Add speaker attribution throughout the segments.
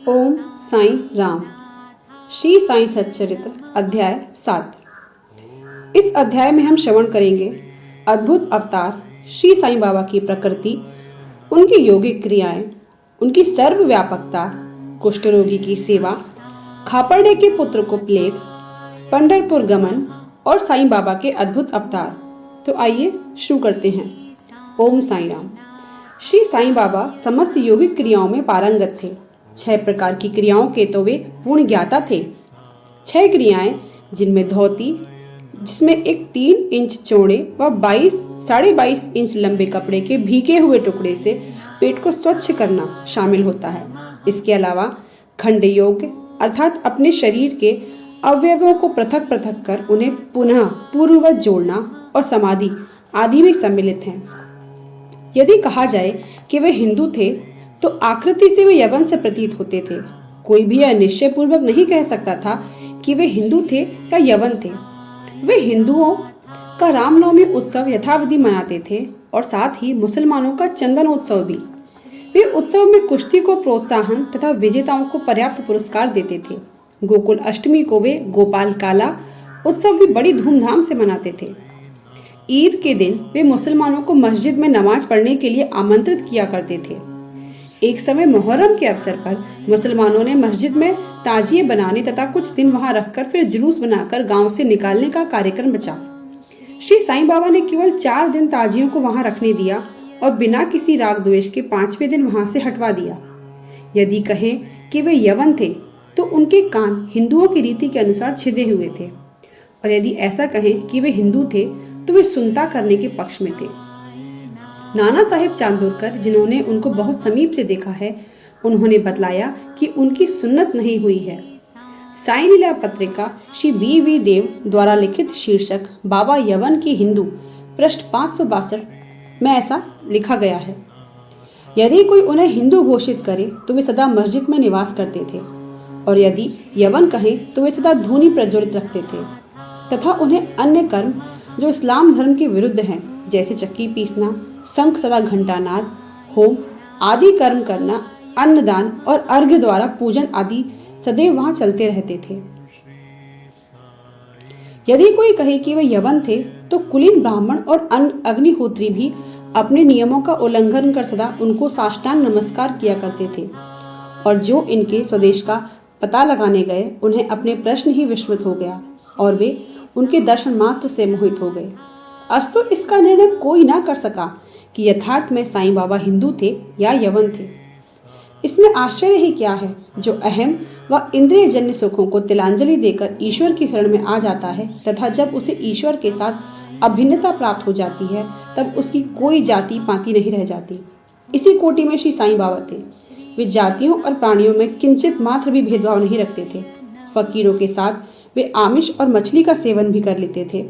Speaker 1: ओम साईं राम। श्री साईं सच्चरित्र अध्याय 7। इस अध्याय में हम श्रवण करेंगे अद्भुत अवतार श्री साईं बाबा की प्रकृति, उनकी योगिक क्रियाएं, उनकी सर्वव्यापकता, कुष्ठ रोगी की सेवा, खापड़े के पुत्र को प्लेग, पंढरपुर गमन और साईं बाबा के अद्भुत अवतार। तो आइए शुरू करते हैं। ओम साईं राम। श्री साईं बाबा समस्त योगिक क्रियाओं में पारंगत थे। 6 प्रकार की क्रियाओं के तो वे पूर्ण ज्ञाता थे। 6 क्रियाएं जिनमें धोती, जिसमें एक 3 इंच चौड़े व 22.5 इंच लंबे कपड़े के भीगे हुए टुकड़े से पेट को स्वच्छ करना शामिल होता है। इसके अलावा खंड योग अर्थात अपने शरीर के अवयवों को पृथक पृथक कर उन्हें पुनः पूर्ववत जोड़ना और समाधि आदि भी सम्मिलित हैं। यदि कहा जाए कि वे हिंदू थे तो आकृति से वे यवन से प्रतीत होते थे। कोई भी यह निश्चय पूर्वक नहीं कह सकता था कि वे हिंदू थे या यवन थे। वे हिंदुओं का रामनवमी उत्सव यथाविधि मनाते थे और साथ ही मुसलमानों का चंदन उत्सव भी। वे उत्सव में कुश्ती को प्रोत्साहन तथा विजेताओं को पर्याप्त पुरस्कार देते थे। गोकुल अष्टमी को वे गोपाल काला उत्सव भी बड़ी धूमधाम से मनाते थे। ईद के दिन वे मुसलमानों को मस्जिद में नमाज पढ़ने के लिए आमंत्रित किया करते थे। एक समय मुहर्रम के अवसर पर मुसलमानों ने मस्जिद में ताजिए बनाने तथा कुछ दिन वहां रखकर फिर जुलूस बनाकर गांव से निकालने का कार्यक्रम बचा। श्री साईं बाबा ने केवल 4 दिन ताजियों को वहां रखने दिया और बिना किसी राग द्वेष के 5वें दिन वहां से हटवा दिया। यदि कहें कि वे यवन थे तो उनके कान हिंदुओं की रीति के अनुसार छिदे हुए थे, और यदि ऐसा कहें कि वे हिंदू थे तो वे सुनता करने के पक्ष में थे। नाना साहेब चांदोरकर, जिन्होंने उनको बहुत समीप से देखा है, उन्होंने बतलाया कि उनकी सुन्नत नहीं हुई है। साईं लीला पत्रिका श्री बी देव द्वारा लिखित शीर्षक बाबा यवन की हिंदू पृष्ठ 562 में ऐसा लिखा गया है। यदि कोई उन्हें हिंदू घोषित करे तो वे सदा मस्जिद में निवास करते थे, और यदि यवन कहे तो वे सदा धूनी प्रज्वलित रखते थे तथा उन्हें अन्य कर्म जो इस्लाम धर्म के विरुद्ध हैं, जैसे चक्की पीसना, शंख तथा घंटानाद, होम आदि कर्म करना, अन्नदान और अर्घ्य द्वारा पूजन आदि सदैव वहां चलते रहते थे। यदि कोई कहे कि वे यवन थे तो कुलीन ब्राह्मण और अग्निहोत्री भी अपने नियमों का उल्लंघन कर सदा उनको साष्टांग नमस्कार किया करते थे, और जो इनके स्वदेश का पता लगाने गए उन्हें अपने प्रश्न ही विस्मृत हो गया और वे उनके दर्शन मात्र से मोहित हो गए। अस्तु इसका निर्णय कोई ना कर सका कि यथार्थ में साईं बाबा हिंदू थे या यवन थे। इसमें आश्चर्य ही क्या है, जो अहम व इंद्रिय जन्य सुखों को तिलांजलि देकर ईश्वर की शरण में आ जाता है तथा जब उसे ईश्वर के साथ अभिन्नता प्राप्त हो जाती है तब उसकी कोई जाति पाति नहीं रह जाती। इसी कोटि में श्री साईं बाबा थे। वे जातियों और प्राणियों में किंचित मात्र भी भेदभाव नहीं रखते थे। फकीरों के साथ वे आमिष और मछली का सेवन भी कर लेते थे।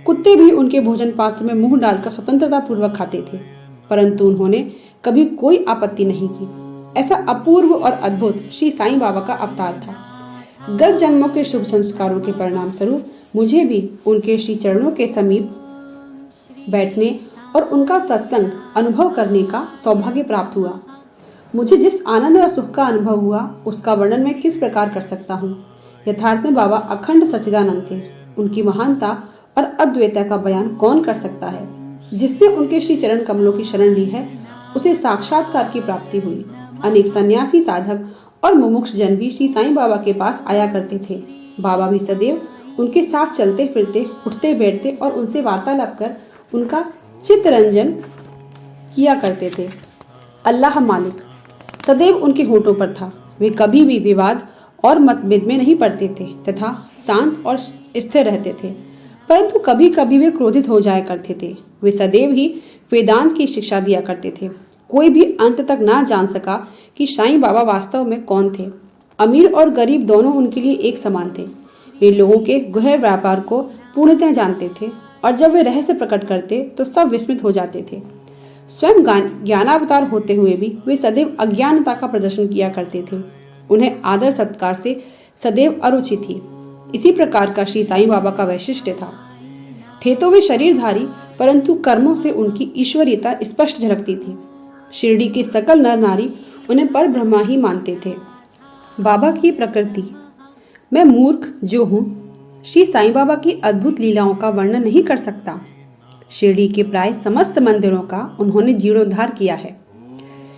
Speaker 1: कुत्ते भी उनके भोजन पात्र में मुंह डालकर स्वतंत्रता पूर्वक खाते थे, परंतु उन्होंने कभी कोई आपत्ति नहीं की। ऐसा अपूर्व और अद्भुत श्री साईं बाबा का अवतार था। गत जन्मों के शुभ संस्कारों के परिणाम स्वरूप मुझे भी उनके श्री चरणों के समीप बैठने और उनका सत्संग अनुभव करने का सौभाग्य प्राप्त हुआ। मुझे जिस आनंद और सुख का अनुभव हुआ उसका वर्णन मैं किस प्रकार कर सकता हूँ। यथार्थ में बाबा अखंड सच्चिदानंद थे। उनकी महानता और अद्वैतता का बयान कौन कर सकता है। जिसने उनके श्री चरण कमलों की शरण ली है उसे साक्षात्कार की प्राप्ति हुई। अनेक सन्यासी, साधक और मुमुक्ष जन भी श्री साईं बाबा के पास आया करते थे। बाबा भी सदैव उनके साथ चलते फिरते, उठते बैठते और उनसे वार्तालाप कर उनका चित्तरंजन किया करते थे। अल्लाह मालिक सदैव उनके होठों पर था। वे कभी भी विवाद और मतभेद में नहीं पड़ते थे तथा शांत और स्थिर रहते थे, परंतु कभी कभी वे क्रोधित हो जाया करते थे। वे सदैव ही वेदांत की शिक्षा दिया करते थे। कोई भी अंत तक ना जान सका कि साईं बाबा वास्तव में कौन थे। अमीर और गरीब दोनों उनके लिए एक समान थे। वे लोगों के गहरे व्यापार को पूर्णतः जानते थे, और जब वे रहस्य प्रकट करते तो सब विस्मित हो जाते थे। स्वयं ज्ञानावतार होते हुए भी वे सदैव अज्ञानता का प्रदर्शन किया करते थे। उन्हें आदर सत्कार से सदैव अरुचि थी। इसी प्रकार का श्री साईं बाबा का वैशिष्ट्य था। थे तो वे शरीरधारी, परंतु कर्मों से उनकी ईश्वरीयता स्पष्ट झलकती थी। शिरडी के सकल नर नारी उन्हें पर ब्रह्मा ही मानते थे। बाबा की प्रकृति। मैं मूर्ख जो हूँ श्री साईं बाबा की अद्भुत लीलाओं का वर्णन नहीं कर सकता। शिरडी के प्राय समस्त मंदिरों का उन्होंने जीर्णोद्धार किया है।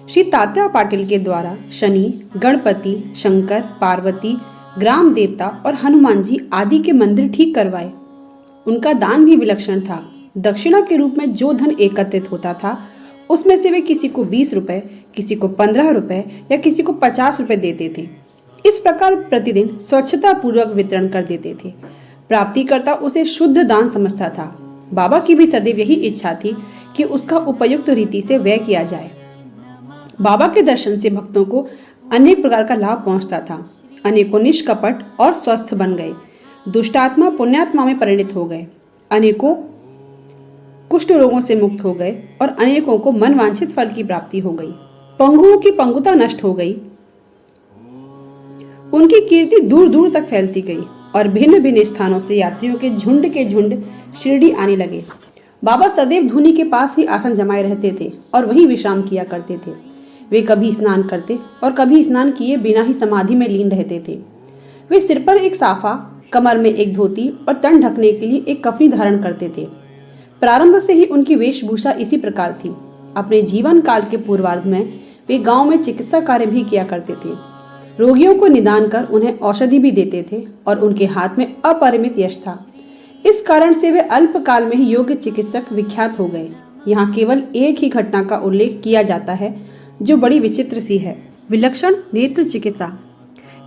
Speaker 1: श्री तात्या पाटिल के द्वारा शनि, गणपति, शंकर, पार्वती, ग्राम देवता और हनुमान जी आदि के मंदिर ठीक करवाए। उनका दान भी विलक्षण था। दक्षिणा के रूप में जो धन एकत्रित होता था उसमें से वे किसी को 20 रुपए, किसी को 15 रुपए या किसी को 50 रुपए देते थे। इस प्रकार प्रतिदिन स्वच्छता पूर्वक वितरण कर देते थे। प्राप्तिकर्ता उसे शुद्ध दान समझता था। बाबा की भी सदैव यही इच्छा थी कि उसका उपयुक्त रीति से व्यय किया जाए। बाबा के दर्शन से भक्तों को अनेक प्रकार का लाभ पहुंचता था। अनेकों निष्कपट और स्वस्थ बन गए। दुष्टात्मा पुण्यात्मा में परिणित हो गए। अनेकों कुष्ठ रोगों से मुक्त हो गए और अनेकों को मनवांछित फल की प्राप्ति हो गई। पंगुओं की पंगुता नष्ट हो गई। उनकी कीर्ति दूर दूर तक फैलती गई और भिन्न भिन्न स्थानों से यात्रियों के झुंड शिरडी आने लगे। बाबा सदैव धूनी के पास ही आसन जमाए रहते थे और वहीं विश्राम किया करते थे। वे कभी स्नान करते और कभी स्नान किए बिना ही समाधि में लीन रहते थे। वे सिर पर एक साफा, कमर में एक धोती और तन ढकने के लिए एक कफनी धारण करते थे। प्रारंभ से ही उनकी वेशभूषा इसी प्रकार थी। अपने जीवन काल के पूर्वार्ध में वे गांव में चिकित्सा कार्य भी किया करते थे। रोगियों को निदान कर उन्हें औषधि भी देते थे और उनके हाथ में अपरिमित यश था। इस कारण से वे अल्प काल में ही योग्य चिकित्सक विख्यात हो गए। यहाँ केवल एक ही घटना का उल्लेख किया जाता है जो बड़ी विचित्र सी है। विलक्षण नेत्र चिकित्सा।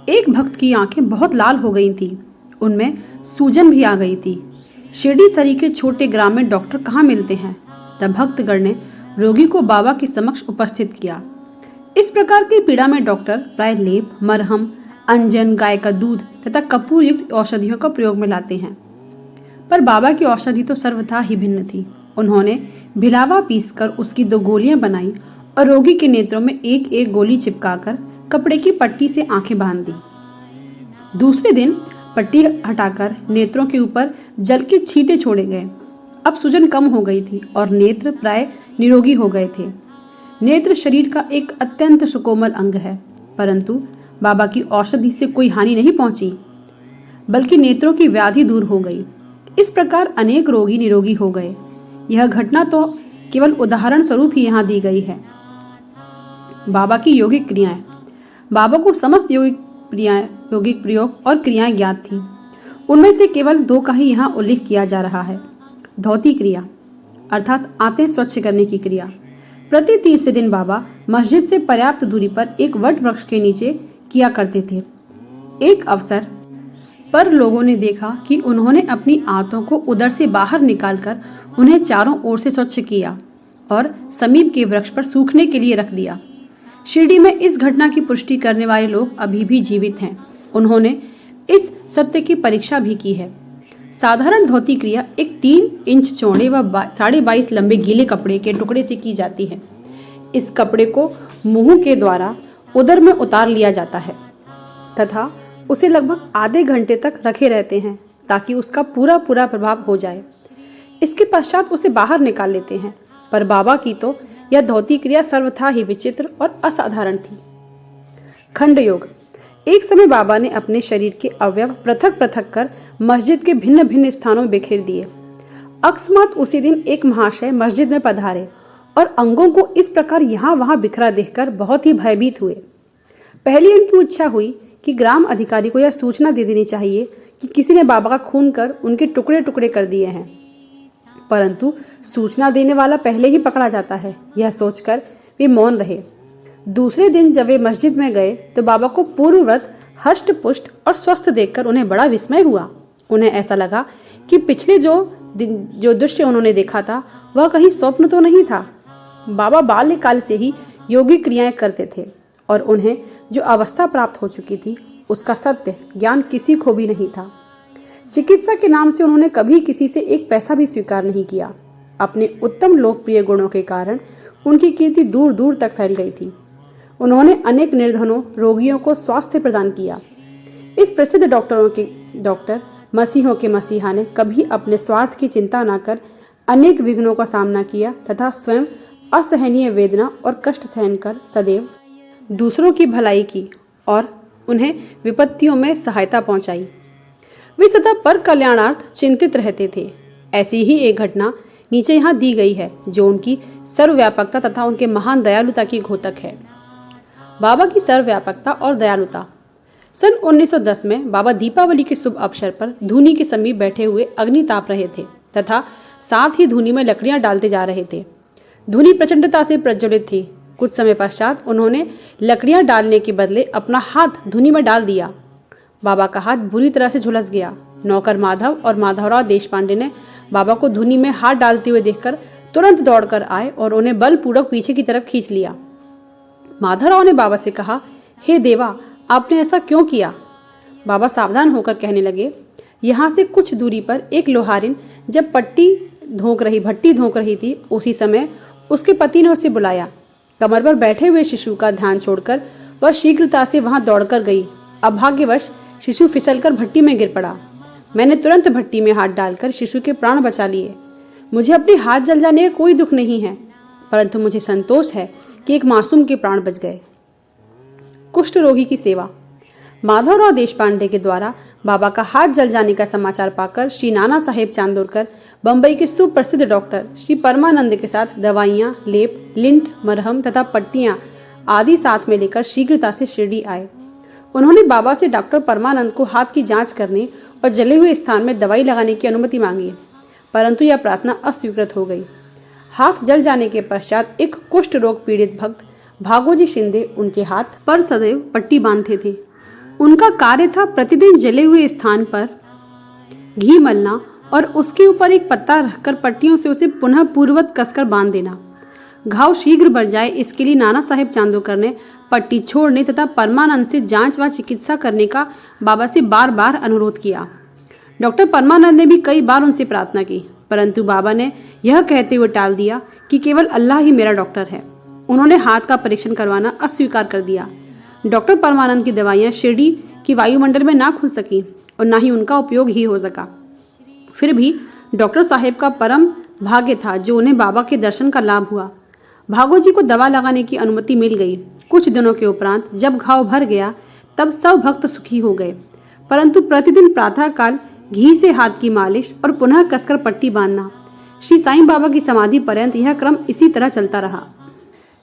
Speaker 1: एक भक्त की आंखें बहुत लाल हो गई थी। उनमें सूजन भी आ गई थी। शिरडी सरी के छोटे ग्राम में डॉक्टर कहाँ मिलते हैं। तब भक्तगण ने रोगी को बाबा के समक्ष उपस्थित किया। इस प्रकार की पीड़ा में डॉक्टर प्राय लेप, मरहम, अंजन, गाय का दूध तथा कपूर युक्त औषधियों का प्रयोग में लाते हैं। पर बाबा की औषधि तो सर्वथा ही भिन्न थी। उन्होंने भिलावा पीसकर उसकी 2 गोलियां बनाई और रोगी के नेत्रों में एक एक गोली चिपकाकर कपड़े की पट्टी से आंखें बांध दी। दूसरे दिन पट्टी हटाकर नेत्रों के ऊपर जल के छींटे छोड़े गए। अब सूजन कम हो गई थी और नेत्र प्राय निरोगी हो गए थे। नेत्र शरीर का एक अत्यंत सुकोमल अंग है, परंतु बाबा की औषधि से कोई हानि नहीं पहुंची, बल्कि नेत्रों की व्याधि दूर हो गई। इस प्रकार अनेक रोगी निरोगी हो गए। यह घटना तो केवल उदाहरण स्वरूप ही यहाँ दी गई है। बाबा की यौगिक क्रियाएं। बाबा को समस्त यौगिक प्रयोग और क्रियाएं ज्ञात थी। उनमें से केवल 2 का ही यहाँ उल्लेख किया जा रहा है। धौती क्रिया अर्थात आंतें स्वच्छ करने की क्रिया। प्रति तीसरे दिन बाबा मस्जिद से पर्याप्त दूरी पर एक वट वृक्ष के नीचे किया करते थे। एक अवसर पर लोगों ने देखा कि उन्होंने अपनी आंतों को उदर से बाहर निकालकर उन्हें चारों ओर से स्वच्छ किया और समीप के वृक्ष पर सूखने के लिए रख दिया। शिरडी में इस घटना की पुष्टि करने वाले लोग अभी भी जीवित हैं। उन्होंने इस सत्य की परीक्षा भी की है। साधारण धोती क्रिया एक 3 इंच चौड़े व 22.5 लंबे गीले कपड़े के टुकड़े से की जाती है। इस कपड़े को मुंह के द्वारा उदर में उतार लिया जाता है तथा उसे लगभग आधे घंटे तक रखे रहते हैं ताकि उसका पूरा प्रभाव हो जाए। इसके पश्चात उसे बाहर निकाल लेते हैं। पर बाबा की तो यह धोती क्रिया सर्वथा ही विचित्र और असाधारण थी। खंड योग। एक समय बाबा ने अपने शरीर के अवयव पृथक पृथक कर मस्जिद के भिन्न भिन्न स्थानों में बिखेर दिए। अकस्मात उसी दिन एक महाशय मस्जिद में पधारे और अंगों को इस प्रकार यहाँ वहां बिखरा देखकर बहुत ही भयभीत हुए। पहले उनकी इच्छा हुई कि ग्राम अधिकारी को यह सूचना दे देनी चाहिए कि किसी ने बाबा का खून कर उनके टुकड़े टुकड़े कर दिए हैं, परंतु सूचना देने वाला पहले ही पकड़ा जाता है। यह सोचकर वे मौन रहे। दूसरे दिन जब वे मस्जिद में गए तो बाबा को पूर्ववत हष्ट पुष्ट और स्वस्थ देखकर उन्हें बड़ा विस्मय हुआ। उन्हें ऐसा लगा कि पिछले जो दृश्य उन्होंने देखा था वह कहीं स्वप्न तो नहीं था। बाबा बाल्यकाल से ही योगिक क्रियाएं करते थे और उन्हें जो अवस्था प्राप्त हो चुकी थी उसका सत्य ज्ञान किसी को भी नहीं था। चिकित्सा के नाम से उन्होंने कभी किसी से एक पैसा भी स्वीकार नहीं किया। अपने उत्तम लोकप्रिय गुणों के कारण उनकी कीर्ति दूर दूर तक फैल गई थी। उन्होंने अनेक निर्धनों रोगियों को स्वास्थ्य प्रदान किया। इस प्रसिद्ध डॉक्टर मसीहों के मसीहा ने कभी अपने स्वार्थ की चिंता न कर अनेक विघ्नों का सामना किया तथा स्वयं असहनीय वेदना और कष्ट सहन कर सदैव दूसरों की भलाई की और उन्हें विपत्तियों में सहायता पहुंचाई। वे सदा पर कल्याणार्थ चिंतित रहते थे। ऐसी ही एक घटना नीचे यहाँ दी गई है जो उनकी सर्वव्यापकता तथा उनके महान दयालुता की घोतक है। बाबा की सर्वव्यापकता और दयालुता। सन 1910 में बाबा दीपावली के शुभ अवसर पर धूनी के समीप बैठे हुए अग्नि ताप रहे थे तथा साथ ही धूनी में लकड़ियां डालते जा रहे थे। धूनी प्रचंडता से प्रज्वलित थी। कुछ समय पश्चात उन्होंने लकड़ियां डालने के बदले अपना हाथ धूनी में डाल दिया। बाबा का हाथ बुरी तरह से झुलस गया। नौकर माधव और माधवराव देशपांडे ने बाबा को धूनी में हाथ डालते हुए देखकर तुरंत दौड़कर आए और उन्हें बलपूर्वक पीछे की तरफ खींच लिया। माधवराव ने बाबा से कहा, हे देवा, आपने ऐसा क्यों किया? बाबा सावधान होकर कहने लगे, यहाँ से कुछ दूरी पर एक लोहारिन जब भट्टी धोंक रही थी, उसी समय उसके पति ने उसे बुलाया। कमर पर बैठे हुए शिशु का ध्यान छोड़कर वह शीघ्रता से वहां दौड़कर गई। अभाग्यवश शिशु फिसलकर भट्टी में गिर पड़ा। मैंने तुरंत भट्टी में हाथ डालकर शिशु के प्राण बचा लिए। मुझे अपने हाथ जल जाने का कोई दुख नहीं है, परंतु मुझे संतोष है कि एक मासूम के प्राण बच गए। कुष्ठ रोगी की सेवा। माधवराव देशपांडे के द्वारा बाबा का हाथ जल जाने का समाचार पाकर श्री नाना साहेब चांदोरकर बंबई के सुप्रसिद्ध डॉक्टर श्री परमानंद के साथ दवाइयाँ, लेप, लिंट, मरहम तथा पट्टियां आदि साथ में लेकर शीघ्रता से शिरडी आए। उन्होंने बाबा से डॉक्टर परमानंद को हाथ की जांच करने और जले हुए स्थान में दवाई लगाने की अनुमति मांगी, परंतु यह प्रार्थना अस्वीकृत हो गई। हाथ जल जाने के पश्चात एक कुष्ठ रोग पीड़ित भक्त भागोजी शिंदे उनके हाथ पर सदैव पट्टी बांधते थे। उनका कार्य था प्रतिदिन जले हुए स्थान पर घी मलना और उसके ऊपर एक पत्ता रखकर पट्टियों से उसे पुनः पूर्ववत कसकर बांध देना। घाव शीघ्र भर जाए इसके लिए नाना साहेब चांदोरकर ने पट्टी छोड़ने तथा परमानंद से जांच व चिकित्सा करने का बाबा से बार बार अनुरोध किया। डॉक्टर परमानंद ने भी कई बार उनसे प्रार्थना की, परंतु बाबा ने यह कहते हुए टाल दिया कि केवल अल्लाह ही मेरा डॉक्टर है। उन्होंने हाथ का परीक्षण करवाना अस्वीकार कर दिया। डॉक्टर परमानंद की दवाइयां शिरडी की वायुमंडल में ना खुल सकी और ना ही उनका उपयोग ही हो सका। फिर भी डॉक्टर साहेब का परम भाग्य था जो उन्हें बाबा के दर्शन का लाभ हुआ। भागोजी को दवा लगाने की अनुमति मिल गई। कुछ दिनों के उपरांत जब घाव भर गया तब सब भक्त सुखी हो गए, परंतु प्रतिदिन प्रातः काल घी से हाथ की मालिश और पुनः कसकर पट्टी बांधना। श्री साईं बाबा की समाधि पर्यंत यह क्रम इसी तरह चलता रहा।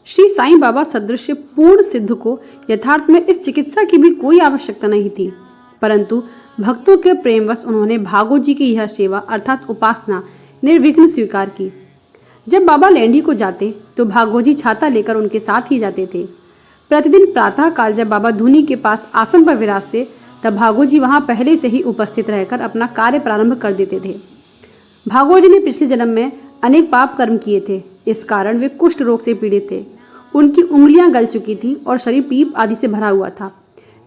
Speaker 1: श्री साईं बाबा सदृश पूर्ण सिद्ध को यथार्थ में इस चिकित्सा की भी कोई आवश्यकता नहीं थी, परंतु भक्तों के प्रेमवश उन्होंने भागोजी की यह सेवा अर्थात उपासना निर्विघ्न स्वीकार की। जब बाबा लैंडी को जाते तो भागोजी छाता लेकर उनके साथ ही जाते थे। प्रतिदिन प्रातः काल जब बाबा धूनी के पास आसन पर विराजते तब भागोजी वहां पहले से ही उपस्थित रहकर अपना कार्य प्रारंभ कर देते थे। भागोजी ने पिछले जन्म में अनेक पाप कर्म किए थे, इस कारण वे कुष्ठ रोग से पीड़ित थे। उनकी उंगलियां गल चुकी थी और शरीर पीप आदि से भरा हुआ था,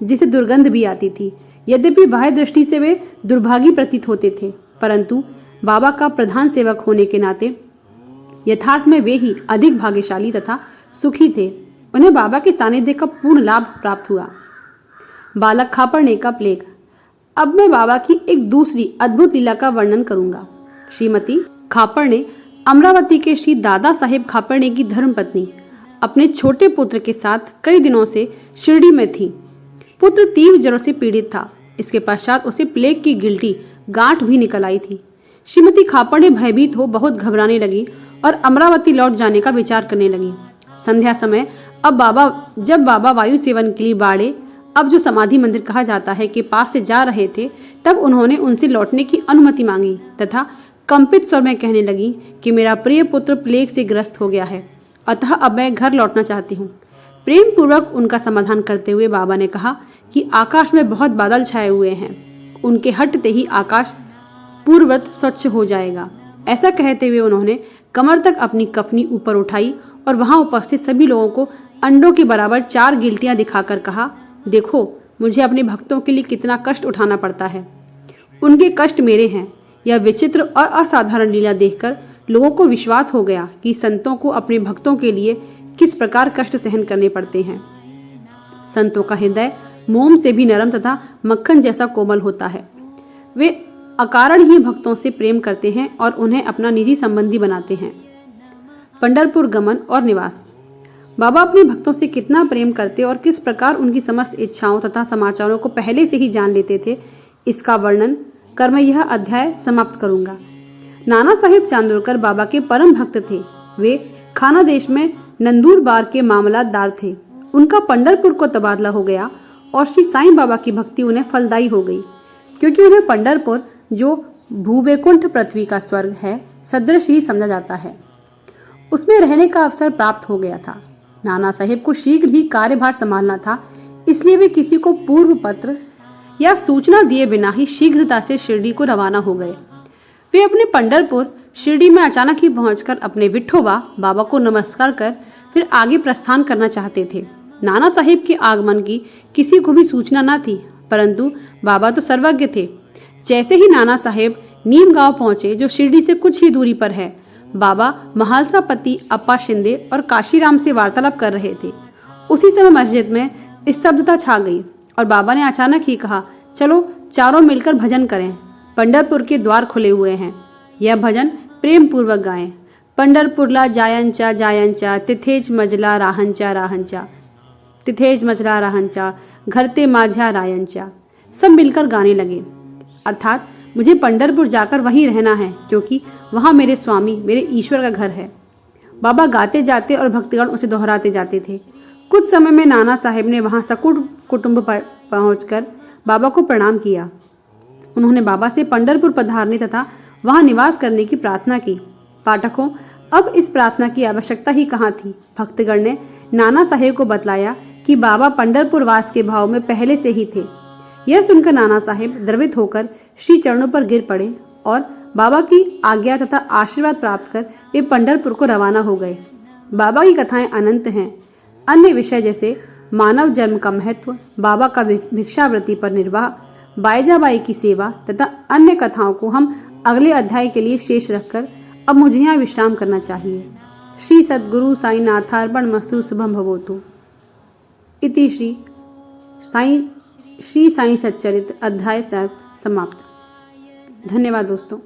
Speaker 1: जिसे दुर्गंध भी आती थी। यद्यपि बाह्य दृष्टि से वे दुर्भागी प्रतीत होते थे, परंतु बाबा का प्रधान सेवक होने के नाते यथार्थ में वे ही अधिक भाग्यशाली तथा सुखी थे। उन्हें बाबा के सानिध्य का पूर्ण लाभ प्राप्त हुआ। बालक खापड़ने का प्लेग। अब मैं बाबा की एक दूसरी अद्भुत लीला का वर्णन करूंगा। श्रीमती खापड़ने अमरावती के श्री दादा साहेब खापड़ने की धर्मपत्नी अपने छोटे पुत्र के साथ कई दिनों से शिरडी में थी। पुत्र तीव्र ज्वर से पीड़ित था। इसके पश्चात उसे प्लेग की गिल्टी गांठ भी निकल आई थी। श्रीमती खापड़ने भयभीत हो बहुत घबराने लगी और अमरावती लौट जाने का विचार करने लगी। संध्या समय जब बाबा वायु सेवन के लिए बाड़े, अब जो समाधि मंदिर कहा जाता है, के पास से जा रहे थे, तब उन्होंने उनसे लौटने की अनुमति मांगी तथा कंपित स्वर में कहने लगी कि मेरा प्रिय पुत्र प्लेग से ग्रस्त हो गया है, अतः अब मैं घर लौटना चाहती हूँ। प्रेम पूर्वक उनका समाधान करते हुए बाबा ने कहा कि आकाश में बहुत बादल छाए हुए हैं, उनके हटते ही आकाश पूर्ववत स्वच्छ हो जाएगा। ऐसा कहते हुए उन्होंने कमर तक अपनी कफनी ऊपर उठाई और वहां उपस्थित सभी लोगों को अंडों के बराबर 4 गिल्टियां दिखाकर कहा, देखो मुझे अपने भक्तों के लिए कितना कष्ट उठाना पड़ता है, उनके कष्ट मेरे हैं। यह विचित्र और असाधारण लीला देखकर लोगों को विश्वास हो गया कि संतों को अपने भक्तों के लिए किस प्रकार कष्ट सहन करने पड़ते हैं। संतों का हृदय मोम से भी नरम तथा मक्खन जैसा कोमल होता है। वे अकारण ही भक्तों से प्रेम करते हैं और उन्हें अपना निजी संबंधी बनाते हैं। पंढरपुर गमन और निवास। बाबा अपने भक्तों से कितना प्रेम करते और किस प्रकार उनकी समस्त इच्छाओं तथा समाचारों को पहले से ही जान लेते थे, इसका वर्णन कर मैं यह अध्याय समाप्त करूंगा। नाना साहिब चांदोरकर बाबा के परम भक्त थे। वे खानादेश में नंदुरबार के मामलतदार थे। उनका पंढरपुर को तबादला हो गया और श्री साईं बाबा की भक्ति उन्हें फलदायी हो गई, क्योंकि उन्हें पंढरपुर, जो भूवैकुंठ पृथ्वी का स्वर्ग है, सदृश ही समझा जाता है, उसमें रहने का अवसर प्राप्त हो गया था। नाना साहिब को शीघ्र ही कार्यभार संभालना था, इसलिए वे किसी को पूर्व पत्र या सूचना दिए बिना ही शीघ्रता से शिरडी को रवाना हो गए। वे अपने पंढरपुर शिरडी में अचानक ही पहुंचकर अपने विठोबा बाबा को नमस्कार कर फिर आगे प्रस्थान करना चाहते थे। नाना साहिब के आगमन की किसी को भी सूचना न थी, परंतु बाबा तो सर्वज्ञ थे। जैसे ही नाना साहिब नीम गांव पहुंचे, जो शिरडी से कुछ ही दूरी पर है, बाबा महालसा पति अप्पा शिंदे और काशीराम से वार्तालाप कर रहे थे। उसी समय मस्जिद में स्तब्धता छा गई और बाबा ने अचानक ही कहा, चलो चारों मिलकर भजन करें। पंढरपुर के द्वार खुले हुए हैं। यह भजन प्रेम पूर्वक गाएं। पंढरपुरला जायंचा जायंचा, तिथेज मजला राहंचा राहंचा, तिथेज मजला राहंचा, घरते माझ्या रायंचा। सब मिलकर गाने लगे, अर्थात मुझे पंढरपुर जाकर वहीं रहना है, क्योंकि वहां मेरे स्वामी, मेरे ईश्वर का घर है। बाबा गाते जाते और भक्तगण उसे दोहराते जाते थे। कुछ समय में नाना साहिब ने वहां सकुटुंब पहुंचकर बाबा को प्रणाम किया। उन्होंने बाबा से पंढरपुर पधारने तथा वहां निवास करने की प्रार्थना की। पाठकों, अब इस प्रार्थना की आवश्यकता ही कहाँ थी। भक्तगण ने नाना साहिब को बतलाया कि बाबा पंढरपुर वास के भाव में पहले से ही थे। यह सुनकर नाना साहिब द्रवित होकर श्री चरणों पर गिर पड़े और बाबा की आज्ञा तथा आशीर्वाद प्राप्त कर वे पंढरपुर को रवाना हो गए। बाबा की कथाएं अनंत हैं। अन्य विषय जैसे मानव जन्म का महत्व, बाबा का भिक्षावृत्ति पर निर्वाह, बाईजाबाई की सेवा तथा अन्य कथाओं को हम अगले अध्याय के लिए शेष रखकर अब मुझे यहाँ विश्राम करना चाहिए। श्री सद्गुरु साई नाथार्पणमस्तु। शुभम भवतु। इति श्री साई सच्चरित्र अध्याय 7 समाप्त। धन्यवाद दोस्तों।